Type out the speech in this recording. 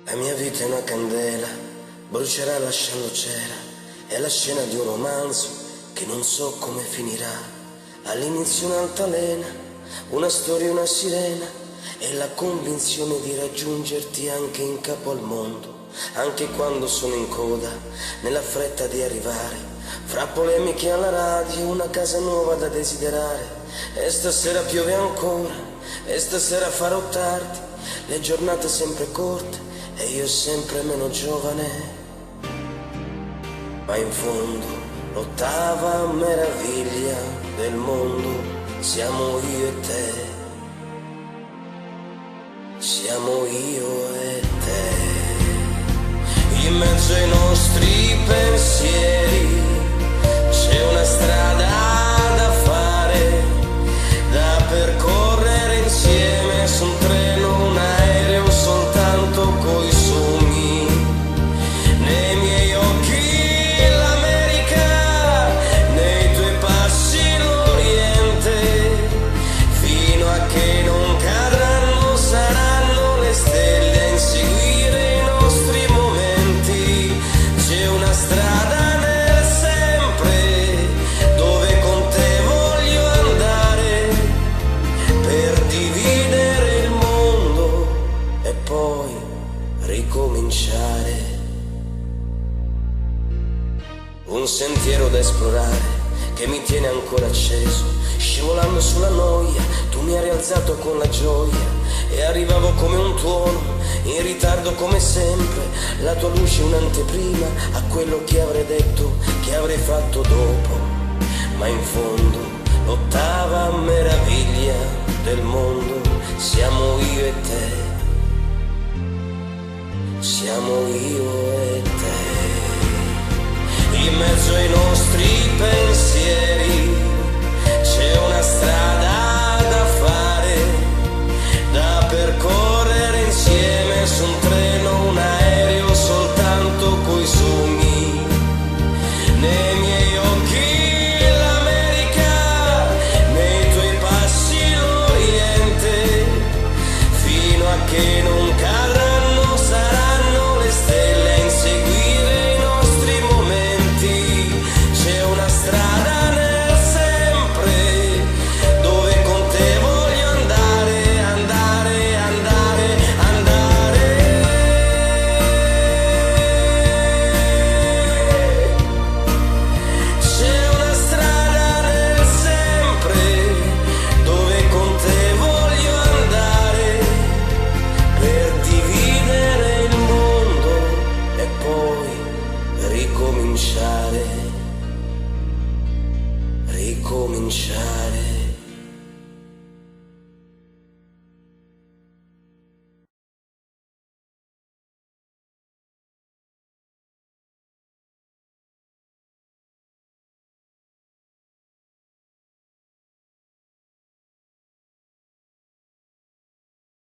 La mia vita è una candela, brucerà lasciando cera. È la scena di un romanzo che non so come finirà. All'inizio un'altalena, una storia, una sirena, e la convinzione di raggiungerti anche in capo al mondo, anche quando sono in coda, nella fretta di arrivare. Fra polemiche alla radio, una casa nuova da desiderare. E stasera piove ancora, e stasera farò tardi. Le giornate sempre corte e io sempre meno giovane. Ma in fondo l'ottava meraviglia del mondo siamo io e te. Siamo io e te. In mezzo ai nostri pensieri c'è una strada da fare, da percorrere insieme, su un treno, un aereo, soltanto coi sogni. Nei miei occhi l'America, nei tuoi passi l'Oriente, fino a che non cadranno saranno le stelle a inseguire i nostri momenti. C'è una strada nel sempre dove con te voglio andare, per dividere il mondo e poi ricominciare. Un sentiero da esplorare che mi tiene ancora acceso, scivolando sulla noia, tu mi hai rialzato con la gioia. E arrivavo come un tuono, in ritardo come sempre, la tua luce un'anteprima a quello che avrei detto, che avrei fatto dopo. Ma in fondo l'ottava meraviglia del mondo siamo io e te. Siamo io e te. In mezzo ai nostri pensieri c'è una strada da fare, da percorrere insieme, su un treno, un aereo, soltanto coi sogni. Nei miei occhi l'America, nei tuoi passi l'Oriente, fino a che non cadranno saranno le stelle a inseguire i nostri momenti. C'è una strada nel sempre dove con te voglio andare, andare, andare, andare. C'è una strada nel sempre dove con te voglio andare, per dividere il mondo e poi ricominciare. Ricominciare.